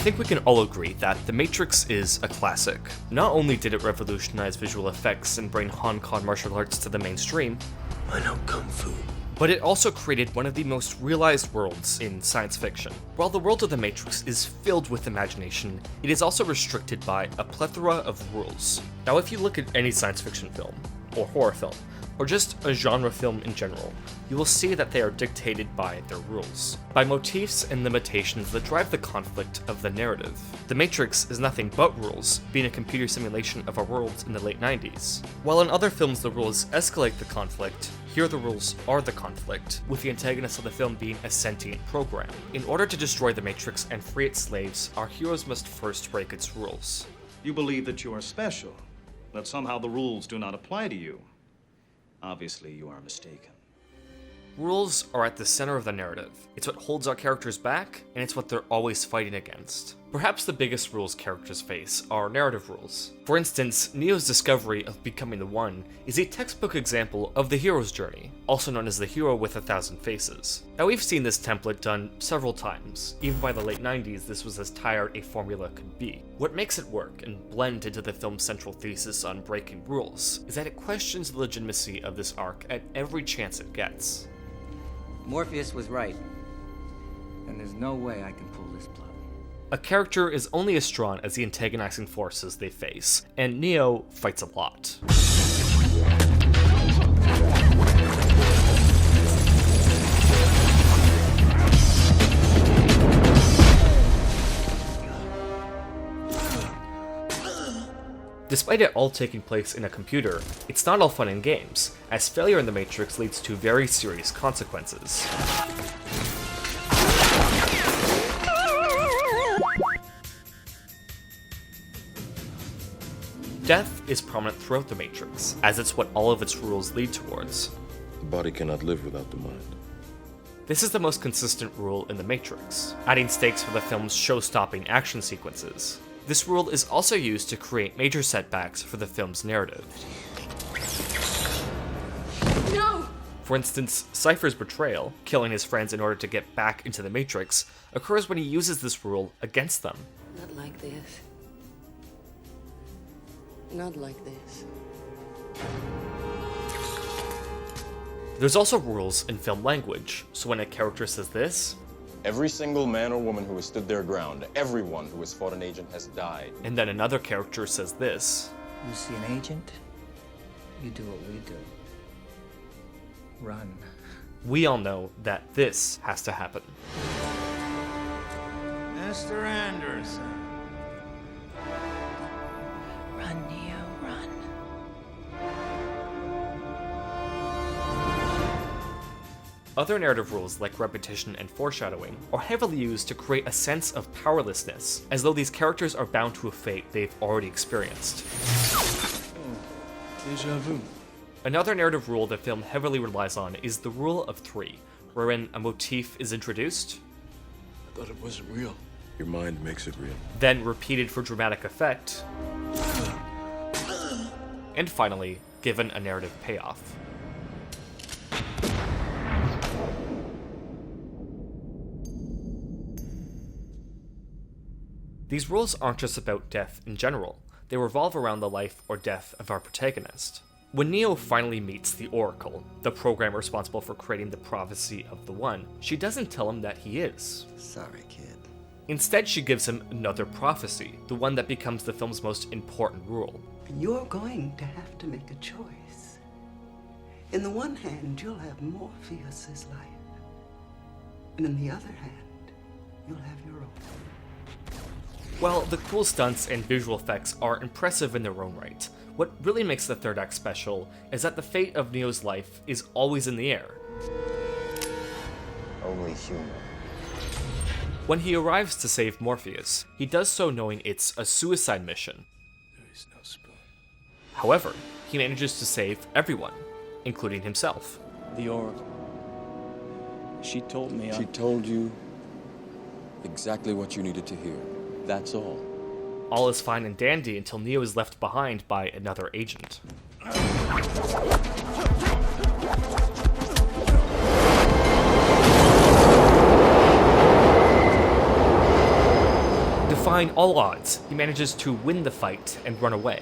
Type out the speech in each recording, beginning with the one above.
think we can all agree that The Matrix is a classic. Not only did it revolutionize visual effects and bring Hong Kong martial arts to the mainstream, I know Kung Fu. but it also created one of the most realized worlds in science fiction. While the world of The Matrix is filled with imagination, it is also restricted by a plethora of rules. Now, if you look at any science fiction film, or horror film, or just a genre film in general, you will see that they are dictated by their rules, by motifs and limitations that drive the conflict of the narrative. The Matrix is nothing but rules, being a computer simulation of our world in the late 90s. While in other films the rules escalate the conflict, here the rules are the conflict, with the antagonist of the film being a sentient program. In order to destroy the Matrix and free its slaves, our heroes must first break its rules. You believe that you are special, that somehow the rules do not apply to you. Obviously, you are mistaken. Rules are at the center of the narrative. It's what holds our characters back, and it's what they're always fighting against. Perhaps the biggest rules characters face are narrative rules. For instance, Neo's discovery of becoming the One is a textbook example of the hero's journey, also known as the hero with 1,000 faces. Now, we've seen this template done several times. Even by the late 90s, this was as tired a formula could be. What makes it work and blend into the film's central thesis on breaking rules is that it questions the legitimacy of this arc at every chance it gets. Morpheus was right. And there's no way I can pull this plug. A character is only as strong as the antagonizing forces they face, and Neo fights a lot. Despite it all taking place in a computer, it's not all fun and games, as failure in the Matrix leads to very serious consequences. Death is prominent throughout the Matrix, as it's what all of its rules lead towards. The body cannot live without the mind. This is the most consistent rule in the Matrix, adding stakes for the film's show-stopping action sequences. This rule is also used to create major setbacks for the film's narrative. No! For instance, Cypher's betrayal, killing his friends in order to get back into the Matrix, occurs when he uses this rule against them. Not like this. Not like this. There's also rules in film language, so when a character says this, Every single man or woman who has stood their ground, everyone who has fought an agent has died. and then another character says this, You see an agent? You do what we do. Run. we all know that this has to happen. Mr. Anderson. Run, Neo, run. Other narrative rules like repetition and foreshadowing are heavily used to create a sense of powerlessness, as though these characters are bound to a fate they've already experienced. Deja vu. Another narrative rule the film heavily relies on is the Rule of Three, wherein a motif is introduced, I thought it wasn't real. Your mind makes it real. then repeated for dramatic effect, and finally, given a narrative payoff. These rules aren't just about death in general, they revolve around the life or death of our protagonist. When Neo finally meets the Oracle, the program responsible for creating the prophecy of the One, she doesn't tell him that he is. Sorry, kid. Instead, she gives him another prophecy, the one that becomes the film's most important rule. You're going to have to make a choice. In the one hand, you'll have Morpheus's life. And in the other hand, you'll have your own. While the cool stunts and visual effects are impressive in their own right, what really makes the third act special is that the fate of Neo's life is always in the air. Only human. When he arrives to save Morpheus, he does so knowing it's a suicide mission. There is no spoon. However, he manages to save everyone, including himself. The Oracle. She told me She told you exactly what you needed to hear. That's all. All is fine and dandy until Neo is left behind by another agent. Defying all odds, he manages to win the fight and run away.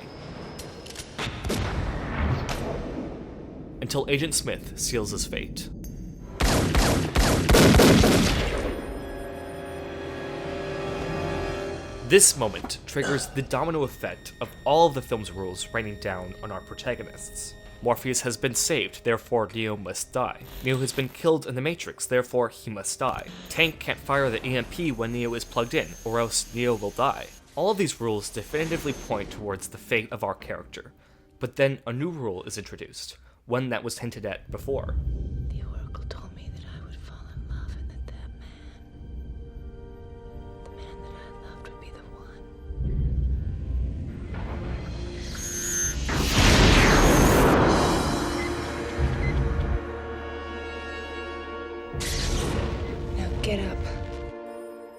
Until Agent Smith seals his fate. This moment triggers the domino effect of all of the film's rules raining down on our protagonists. Morpheus has been saved, therefore Neo must die. Neo has been killed in the Matrix, therefore he must die. Tank can't fire the EMP when Neo is plugged in, or else Neo will die. All of these rules definitively point towards the fate of our character. But then a new rule is introduced, one that was hinted at before. The Oracle told me that I would fall in love and that the man that I loved would be the one. Now get up.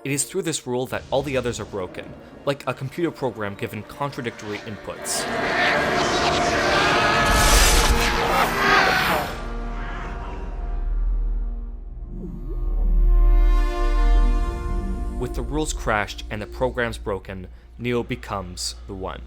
It is through this rule that all the others are broken, like a computer program given contradictory inputs. With the rules crashed and the programs broken, Neo becomes the One.